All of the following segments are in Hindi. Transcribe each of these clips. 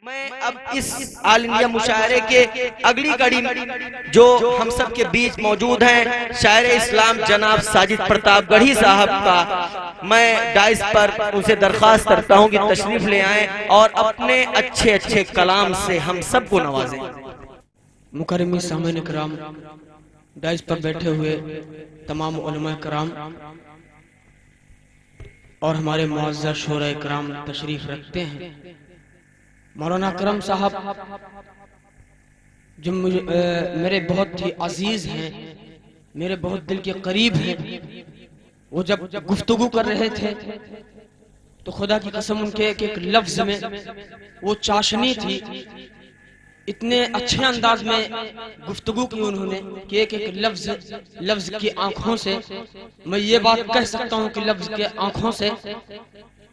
मैं अब इस ऑल इंडिया मुशायरे के अगली कड़ी जो हम सब के बीच मौजूद हैं, शायर इस्लाम जनाब साजिद प्रताप गढ़ी साहब का मैं डाइस पर उनसे दरख्वास्त करता हूं कि तशरीफ ले आएं और अपने अच्छे अच्छे कलाम से हम सबको नवाजें। मुकर्रमी सामईन कराम, डाइस पर बैठे हुए तमाम उलमा कराम और हमारे मुअज़्ज़ज़ शोरा कराम तशरीफ रखते हैं। मौलाना करम साहब जो मुझे मेरे बहुत ही अजीज हैं, मेरे बहुत दिल के करीब हैं, वो जब गुफ्तगू कर रहे थे तो खुदा की कसम उनके एक लफ्ज में वो चाशनी थी। इतने अच्छे अंदाज में गुफ्तगू की उन्होंने कि एक एक लफ्ज की आंखों से मैं ये बात कह सकता हूँ कि लफ्ज के आंखों से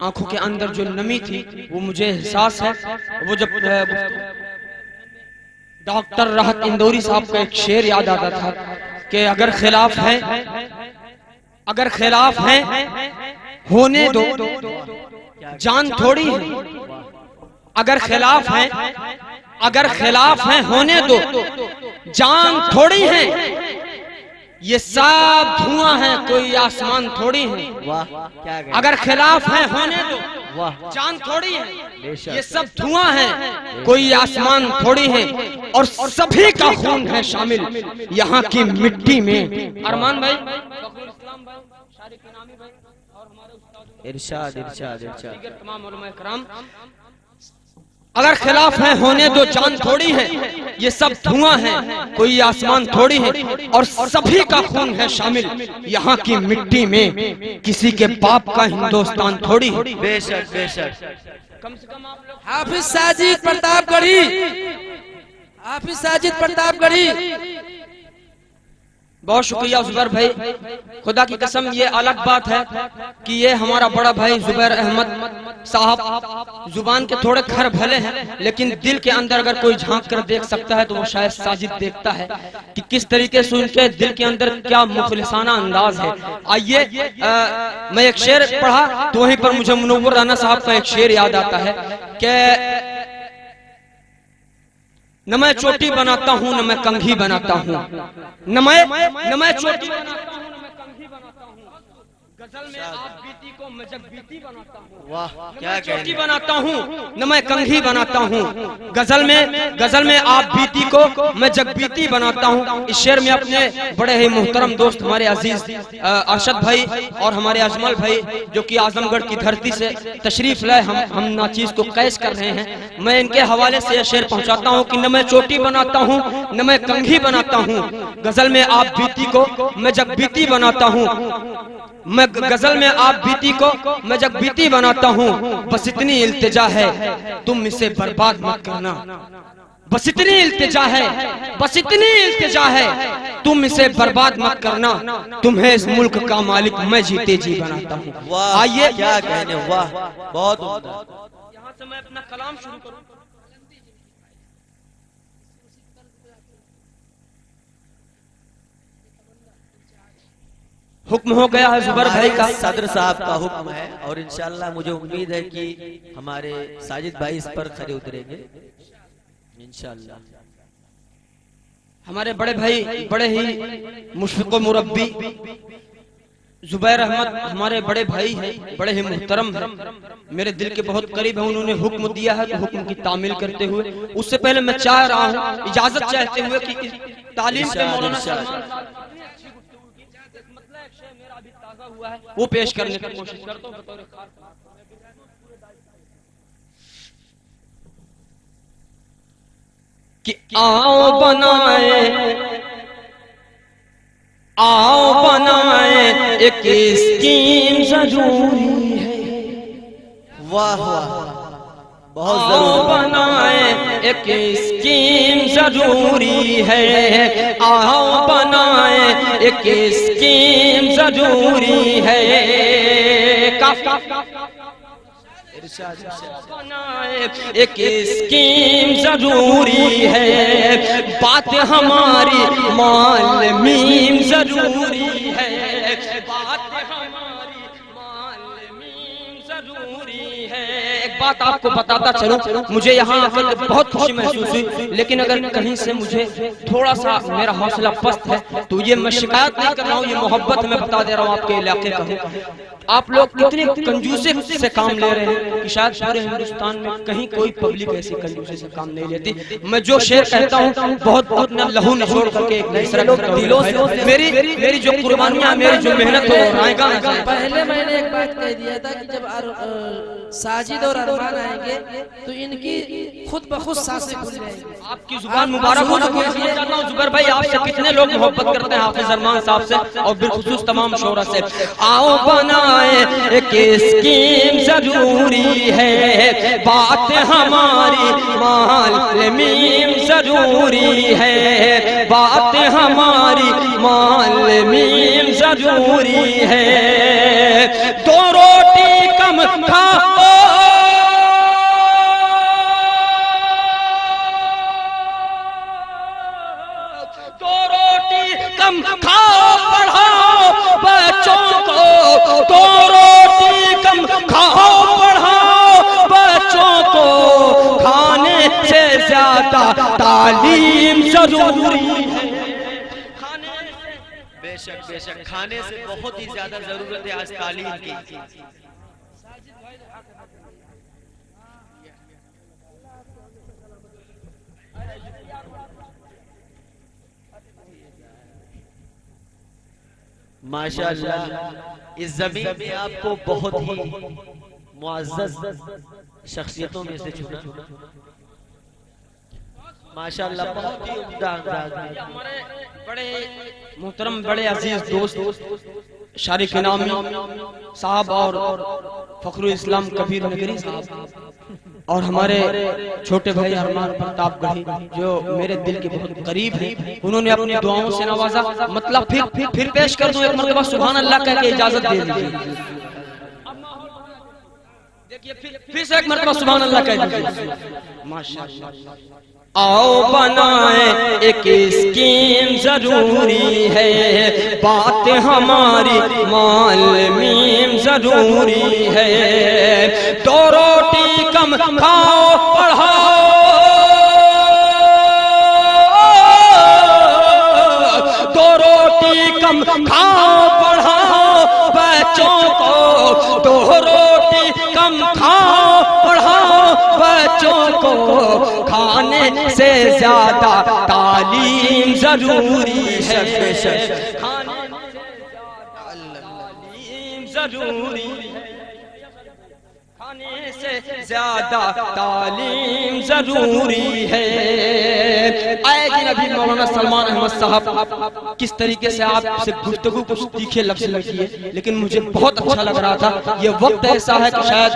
आंखों के अंदर जो नमी थी वो मुझे एहसास है। वो जब डॉक्टर राहत इंदौरी साहब का एक शेर याद आता था कि अगर खिलाफ है होने दो, जान थोड़ी है। अगर खिलाफ है होने दो, जान थोड़ी है। ये सब धुआं है, कोई आसमान थोड़ी है। अगर खिलाफ है होने दो, जान थोड़ी है। ये सब धुआं है, कोई आसमान थोड़ी है। और सभी का खून है शामिल यहाँ की मिट्टी में। अरमान भाई, इरशाद इरशाद इरशाद। तमाम उलमा कराम, अगर खिलाफ है होने दो, जान थोड़ी है। ये सब धुआं है, कोई आसमान थोड़ी है। और सभी का खून है शामिल यहाँ की मिट्टी में। किसी के पाप का हिंदुस्तान थोड़ी है। बेशक बेशक। कम से कम आप लोग हाफिज साजिद प्रतापगढ़ी, हाफिज साजिद प्रतापगढ़ी। बहुत शुक्रिया जुबैर भाई, खुदा की कसम ये अलग बात है कि ये हमारा बड़ा भाई जुबैर अहमद साहब जुबान के थोड़े खर भले हैं, लेकिन दिल के अंदर अगर कोई झांक कर देख सकता है तो वो शायद साजिद देखता है कि किस तरीके से उनके दिल के अंदर क्या मुखलिसाना अंदाज है। आइए मैं एक शेर पढ़ा तो वहीं पर मुझे मुनव्वर राना साहब का एक शेर याद आता है कि न मैं चोटी बनाता हूँ न मैं कंघी बनाता हूँ, न मैं चोटी बनाता हूँ न मैं कंघी बनाता हूँ। गजल में आप बीती को मैं जग बीती बनाता हूँ। वाह क्या चोटी बनाता हूँ न मैं कंघी बनाता हूँ। गजल में आप बीती को मैं जग बीती बनाता हूँ। इस शेर में अपने बड़े ही मुहतरम दोस्त हमारे अजीज अरशद भाई और हमारे अजमल भाई जो कि आजमगढ़ की धरती से तशरीफ लाए हम नाचीज को कैश कर रहे हैं। मैं इनके हवाले से यह शेर पहुंचाता हूँ कि न मैं चोटी बनाता हूँ न मैं कंघी बनाता हूँ। गजल में आप बीती को मैं जग बीती बनाता हूँ। मैं गजल में आप बीती को मैं जग बीती बनाता हूँ। बस इतनी इल्तिजा है तुम इसे बर्बाद मत करना। बस इतनी इल्तिजा है, बस इतनी इल्तिजा है तुम इसे बर्बाद मत करना। तुम्हें इस मुल्क का मालिक मैं जीते जी बनाता हूँ। आइए क्या कहने, वाह बहुत उम्दा। यहाँ से मैं अपना कलाम शुरू करूँ। हुक्म हो गया है जुबैर भाई का, सदर साहब का हुक्म है और इंशाल्लाह मुझे उम्मीद है कि हमारे साजिद भाई इस पर खरे उतरेंगे इंशाल्लाह। हमारे बड़े भाई, बड़े ही मुशफ़िक़ मुरब्बी जुबैर अहमद हमारे बड़े भाई हैं, बड़े ही मुहतरम हैं, मेरे दिल के बहुत करीब हैं। उन्होंने हुक्म दिया है तो हुक्म की तामील करते हुए, उससे पहले मैं चाह रहा हूँ इजाजत चाहते हुए कि तालीम पे मौलाना सलमान हुआ है वो पेश करने की कोशिश करता हूं बतौर खास। कि आओ बनाए एक स्कीम जरूरी है। वाह वाह बहुत आओ बनाए एक स्कीम जरूरी है। आओ बनाए एक स्कीम जरूरी है। बनाए एक स्कीम जरूरी है। बात हमारी मालूम जरूरी है। बात हमारी मालूम जरूरी है। बात आपको बताता चलूं, मुझे यहाँ आकर बहुत खुशी महसूस हुई, लेकिन अगर कहीं से मुझे थोड़ा सा मेरा हौसला पस्त है तो ये मैं शिकायत नहीं कर रहा हूँ, ये मोहब्बत में बता दे रहा हूँ आपके इलाके का हूँ। आप लोग कितने कंजूसी से काम ले रहे हैं कि शायद पूरे हिंदुस्तान में कहीं कोई पब्लिक ऐसी कंजूसी से काम नहीं लेती। मैं जो शेर कहता हूँ बहुत बहुत न लहू निचोड़ करके एक दिलों से मेरी जो कुर्बानियां, मेरी जो मेहनत हो रायगा ना जाए। पहले मैंने एक बात कह दिया था कि जब साजिद और अरमान आएंगे तो इनकी खुद ब खुद सांसें खुल जाएंगी। आपकी जुबान मुबारक हो। जुबैर भाई, आपसे कितने लोग मोहब्बत करते हैं, हाफिज अरमान साहब से और बिलखुसूस तमाम शोरा से। आओ बनाए एक स्कीम जरूरी है, बात हमारी मालमीम जरूरी है, बात हमारी मालमीम जरूरी है। दो रोटी कम खाओ, दो रोटी कम खाओ, पढ़ाओ बच्चों को, दो रोटी कम खाओ, पढ़ाओ बच्चों को, खाने से ज्यादा तालीम जरूरी है। बेशक बेशक, खाने से बहुत ही ज्यादा जरूरत है आज तालीम की। माशाअल्लाह, इस जमीन में आपको बहुत ही मुअज़्ज़ज़ शख्सियतों में से चुना। माशाअल्लाह, बहुत ही उम्दा अंदाज में। हमारे बड़े मोहतरम, बड़े अजीज दोस्त शारिक इनामी साहब और फखरुल इस्लाम कबीर नगरी साहब और हमारे छोटे भाई अरमान प्रताप गढ़ी जो मेरे दिल के बहुत करीब हैं, उन्होंने अपनी दुआओं से नवाजा। मतलब फिर पेश कर दूं एक मरतबा सुभान अल्लाह कह के इजाजत दे दीजिए। देखिए फिर से एक मरतबा सुभान अल्लाह कह दीजिए। माशाअल्लाह। आओ बनाए एक स्कीम जरूरी है, बात हमारी मालमीम जरूरी है। दो रोटी कम खाओ, पढ़ाओ, दो रोटी कम खाओ, पढ़ाओ बच्चों को, दो रोटी कम खाओ, पढ़ाओ बच्चों को, खाने से ज्यादा तालीम जरूरी है। खाने से ज्यादा तालीम जरूरी है, खाने से ज्यादा तालीम जरूरी है। आए दिन अभी मौलाना सलमान अहमद साहब किस तरीके से आपसे गुफ्तगू कुछ तीखे लफ्ज़ में किए, लेकिन मुझे बहुत अच्छा लग रहा था। ये वक्त ऐसा है कि शायद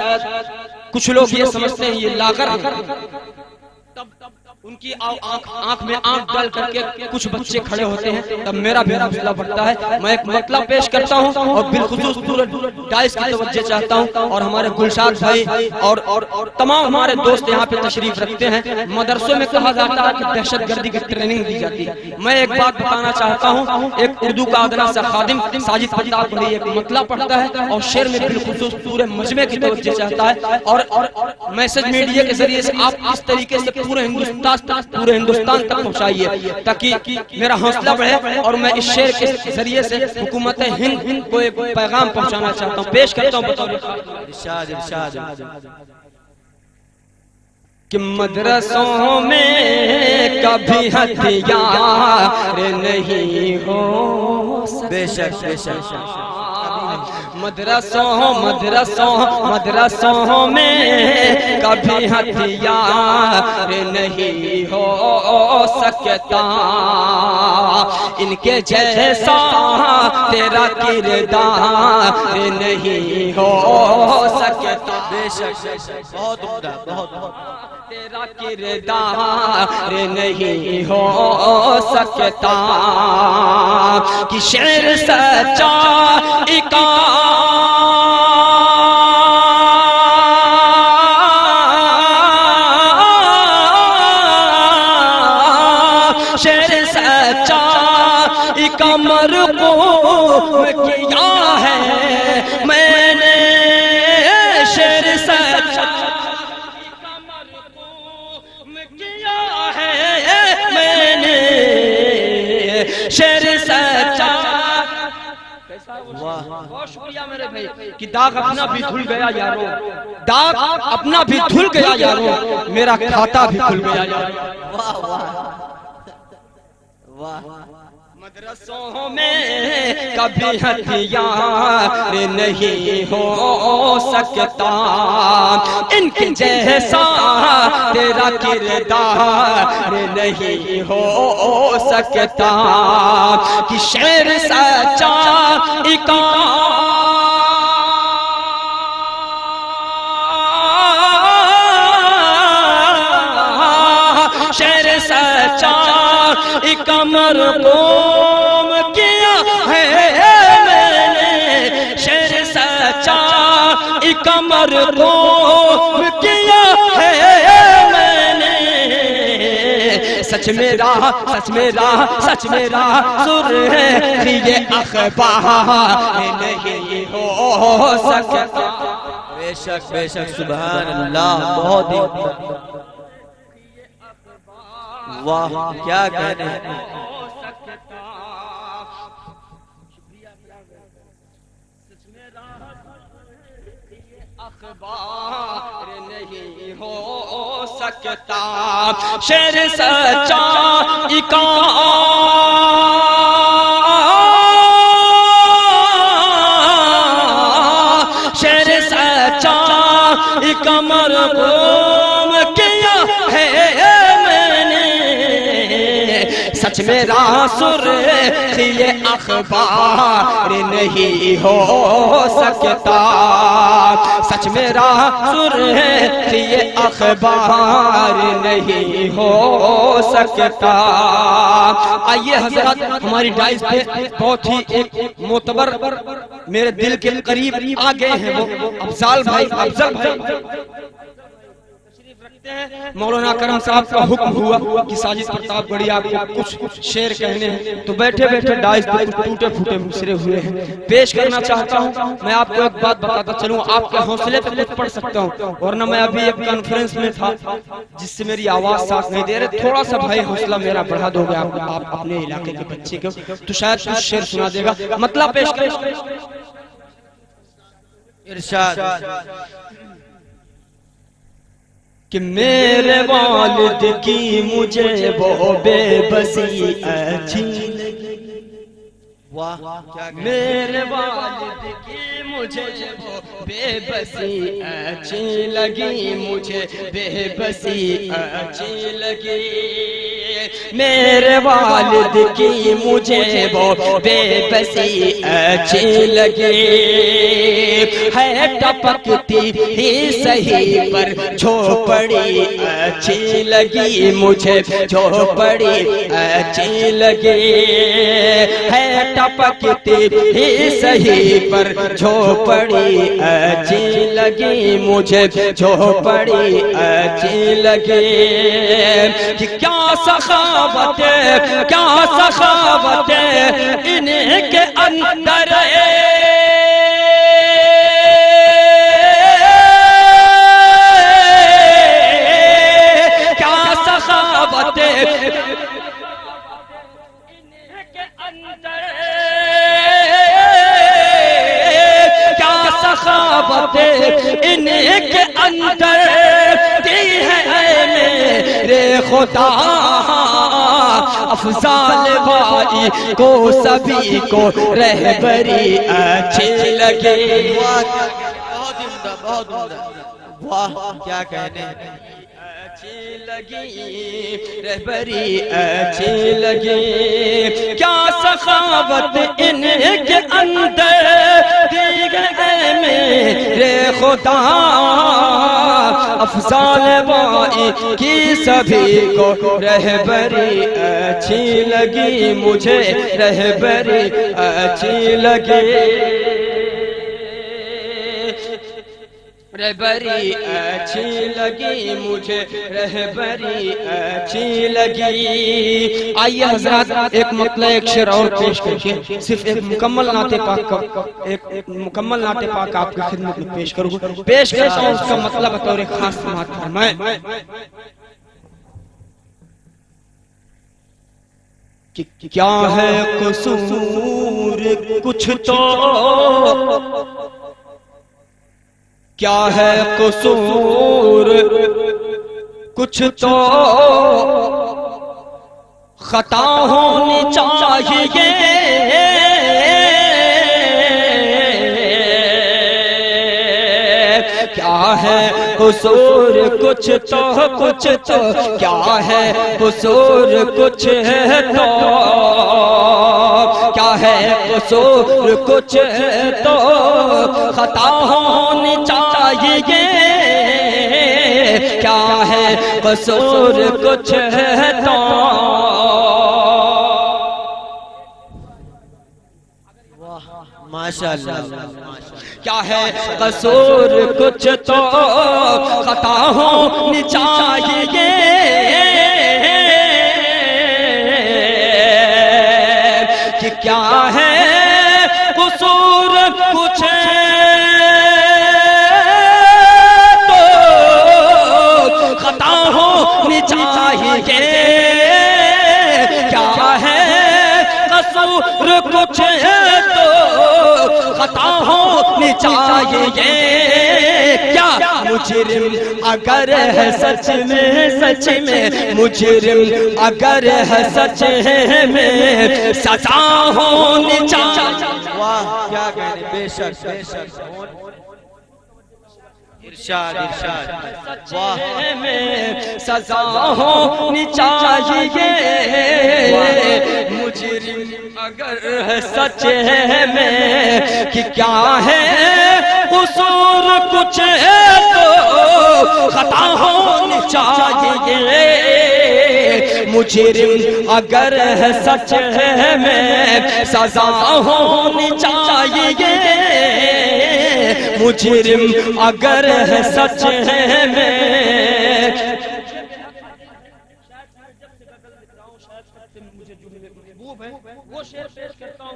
कुछ लोग ये समझते हैं ये लागर है, तब उनकी आंख में आंख डाल करके कुछ बच्चे खड़े होते हैं, तब मेरा भी हौसला बढ़ता है। मैं एक मतलब पेश करता हूं और बिलखुसूस पूरे डाइस की तवज्जो चाहता हूं और हमारे गुलशाद भाई और तमाम हमारे दोस्त यहाँ पे तशरीफ रखते हैं। मदरसों में कहा जाता है कि दहशतगर्दी की ट्रेनिंग दी जाती है। मैं एक बात बताना चाहता हूँ, एक उर्दू का अदना सा खादिम साजिद प्रताप गढ़ी एक मतलब पढ़ता है और शेर में बिलखुसूस पूरे मजमे की तवज्जो चाहता है और मैसेज मीडिया के जरिए से आप इस तरीके से पूरे हिंदुस्तान तक पहुंचाइए ताकि मेरा हौसला बढ़े और मैं इस शेर के जरिए से हुकूमत हिंद को एक पैगाम पहुंचाना चाहता हूं। पेश करता हूं बतौर कि मदरसों में कभी हथियार नहीं हो, बेशक बेशक, मदरसों में कभी हथियार नहीं हो सकता, इनके जैसा तेरा किरदार नहीं हो सकता। बेशक, बहुत उम्दा, बहुत तेरा किरदार नहीं हो सकता कि शेर सच्चा शेर सच्चा कमर को किया है मैंने, शेर सच्चा बहुत शुक्रिया मेरे भाई कि दाग अपना भी धुल गया यारो, दाग अपना भी धुल गया यारो, मेरा खाता भी खुल गया यारो। वाह वाह वाह। मदरसों में कभी हथियार नहीं हो सकता, इनके जैसा तेरा किरदार नहीं हो सकता, कि शेर सच्चा शेर सच्चा कमर कोम किया है मैंने, शेर सच्चा कमर कोम किया है मैंने, सच मेरा सच मेरा सच मेरा सुर है ये अखबार नहीं हो सकता। बेशक बेशक सुभान अल्लाह, बहुत ही वाह क्या कहने। अखबार नहीं हो सकता, शेर सच्चा शेर सच्चा कमर कोम किया है मैंने, सच मेरा सुर ये अखबार नहीं हो सकता, सच मेरा सुर ये अखबार नहीं हो सकता। आइए हजरत, हमारी डाइस पे बहुत ही एक मोतबर मेरे दिल के करीब आ गए हैं वो अफजाल भाई, अफजल भाई मौलाना करम साहब का हुक्म हुआ कि साजिद प्रतापगढ़ी आपको कुछ शेर कहने हैं, तो बैठे बैठे डाइस पे कुछ टूटे फूटे मिसरे हुए हैं पेश करना चाहता हूं। मैं आपको एक बात बताता चलूं, आपके हौसले पे कुछ पढ़ सकता हूं, वरना मैं अभी एक कॉन्फ्रेंस में था जिससे मेरी आवाज साथ नहीं दे रहे, थोड़ा सा भाई हौसला मेरा बढ़ा दोगे आप अपने इलाके के बच्चे को, तो शायद कुछ शेर सुना देगा। मतलब पेश कर इरशाद कि मेरे वालिद की मुझे वो बेबसी अच्छी लगी, वाह क्या मेरे वालिद की मुझे वो बेबसी अच्छी लगी, मुझे बेबसी अच्छी लगी, मेरे वालिद की मुझे वो बेबसी अच्छी लगी, है टपकती ही सही पर झोपड़ी अच्छी लगी, मुझे झोपड़ी अच्छी लगी, है टपकती ही सही पर झोपड़ी अच्छी लगी, मुझे झोपड़ी अच्छी लगी, कि क्या सखावत क्या सखावत इनके अंदर क्या सखावत इनके अंदर, क्या सखावत इनके अंदर दी है मेरे खुदा, अफजाल भाई को सभी को रहबरी अच्छी लगे। बहुत उम्दा, बहुत उम्दा, वाह क्या कहने। अच्छी लगी रहबरी अच्छी लगी, क्या सखावत इनके अंदर दी गए मेरे खुदा, अफजाल भाई की सभी को रहबरी अच्छी लगी, मुझे रहबरी अच्छी लगी, रहबरी अच्छी लगी, मुझे रहबरी अच्छी लगी। आइए हजरत एक मतलब एक शेर और पेश करके सिर्फ एक मुकम्मल नाते पाक का एक मुकम्मल नाते पाक आपकी खिदमत में पेश करूंगा, पेश करता हूं, उसका मतलब बतौर एक खास समात फरमाए कि क्या है कसूर कुछ तो क्या है कसूर कुछ तो खता होनी चाहिए क्या है कसूर कुछ तो क्या है कसूर कुछ है तो क्या है कसूर कुछ तो खता होनी चाहिए क्या है कसूर कुछ है तो माशाअल्लाह क्या है कसूर कुछ तो खता होनी चाहिए कि क्या है कसूर कुछ तो खता होनी चाहिए क्या है कसूर कुछ तो खता होनी चाहिए क्या मुजरिम अगर है सच में मुजरिम अगर है सच में सजा होनी चाहिए वाह क्या कहने बेशक बेशक इरशाद इरशाद वाह में सजा होनी चाहिए मुजरिम अगर है सच में कि क्या है कसूर कुछ है तो खता होनी चाहिए मुजरिम अगर है सच में सजा होनी चाहिए मुजरिम अगर है सच में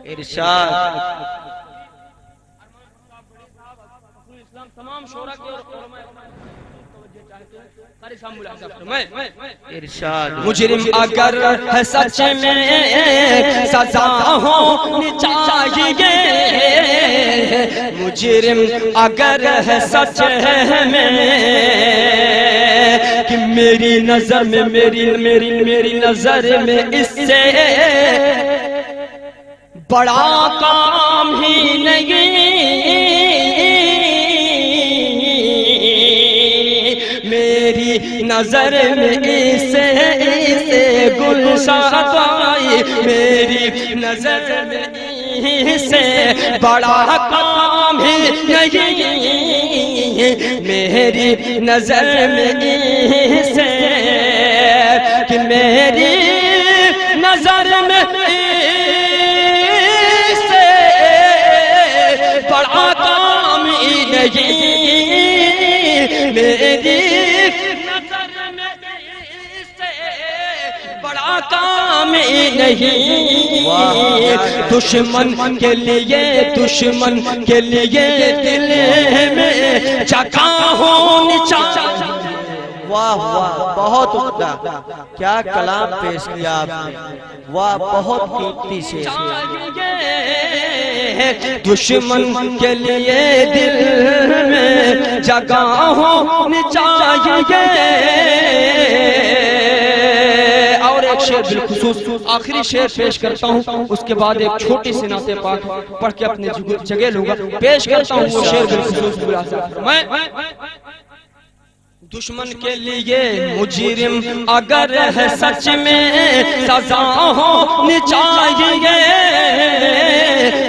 इरशाद तमाम शोरा के और इरशाद मुजरिम अगर है सच में सजा होनी चाहिए मुजरिम अगर है सच में कि मेरी नजर में मेरी नजर में इससे बड़ा काम ही नहीं मेरी नजर में इसे गुलशादाई मेरी नजर में इसे बड़ा काम ही नहीं मेरी नजर में इसे कि मेरी नजर में इसे बड़ा काम ही नहीं मेरी नजर में इससे बड़ा काम ही नहीं दुश्मन के लिए दिल में जगह होनी चाहिए वाह वाह बहुत उम्दा क्या कलाम पेश किया आपने वाह बहुत कीमती शेर दुश्मन के लिए दिल में जगह होनी चाहिए और एक शेर बिलखुसूस आखिरी शेर पेश करता हूँ उसके बाद एक छोटी सी नाते पाक पढ़ के अपने जगह लूंगा पेश करता हूँ वो शेर बिलखुसूस मैं दुश्मन के लिए मुजरिम अगर है सच में सजा होनी चाहिए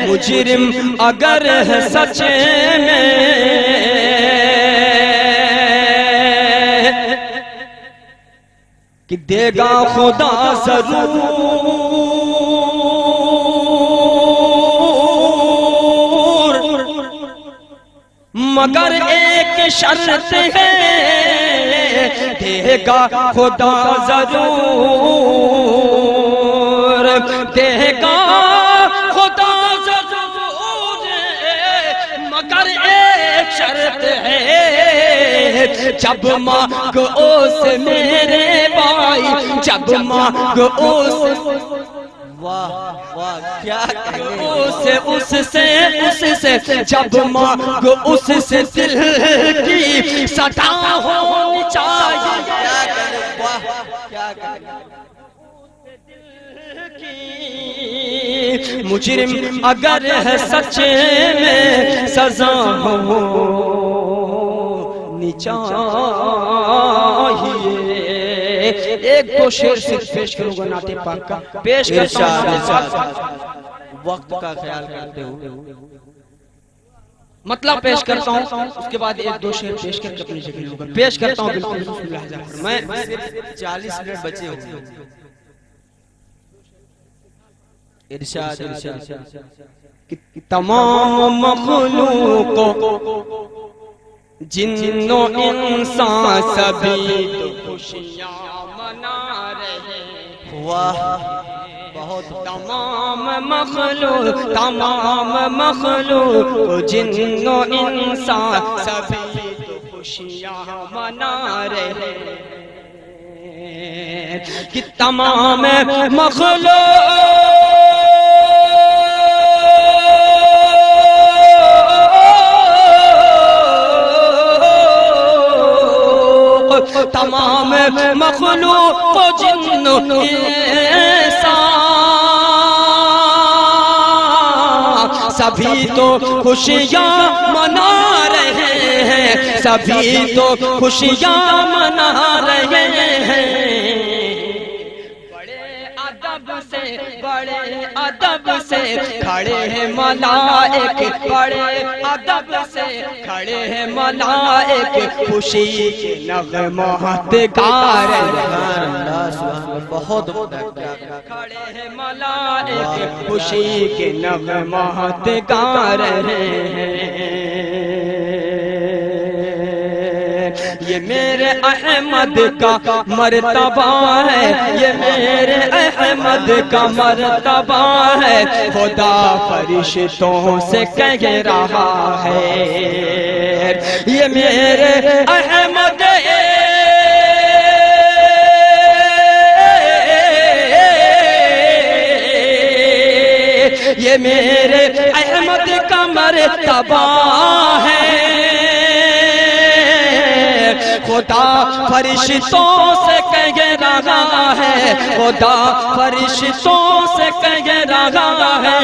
मुजरिम अगर है सच में कि देगा खुदा जरूर मगर एक शर्त है देगा खुदा जरूर देगा खुदा जरूर मगर एक शर्त है जब मांगो से मेरे भाई जब मांगो वाह वाह क्या उससे जब मांग उससे दिल की सदा होनी चाहिए। क्या करें, वाह क्या करें। मुजरिम अगर है सच्चे में सजा होनी चाहिए। एक दो शेर सिर्फ पेश करूंगा नाते पाक का, पेश करता हूं। वक्त का ख्याल करते हुए मतलब पेश करता हूं, उसके बाद एक दो शेर पेश करके अपनी जगह लूंगा। पेश करता हूं बिल्कुल मैं 40 मिनट बचे होंगे। इरशाद इरशाद तमाम मखलूकों जिन्नो इंसान सभी खुशियां मना रहे। वाह बहुत तमाम मखलूक जिन्नो इंसान सभी खुशियां मना रहे कि तमाम तमाम मखलूक जिन्नो इंसान सभी तो खुशियां मना रहे हैं, सभी तो खुशियां मना रहे हैं। बड़े अदब से खड़े हैं मलाइक, बड़े अदब से खड़े हैं मलाइक खुशी के नग़मात गा रहे हैं। बहुत खड़े हैं मलाइक खुशी के नग़मात गा रहे हैं। ये मेरे अहमद का मर्तबा है, ये मेरे अहमद का मर्तबा है। खुदा फरिश्तों से कह रहा है ये मेरे अहमद, ये मेरे अहमद का मर्तबा है। खुदा फरिश्तों से कह रहा है, खुदा फरिश्तों से कह रहा है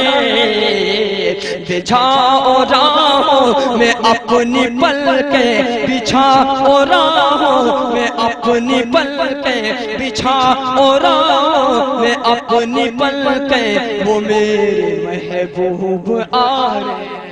बिछाओ राहों में अपनी पलकें, बिछाओ राहों में अपनी पलकें, बिछाओ राहों में अपनी पलकें। वो मेरे महबूब आ रहे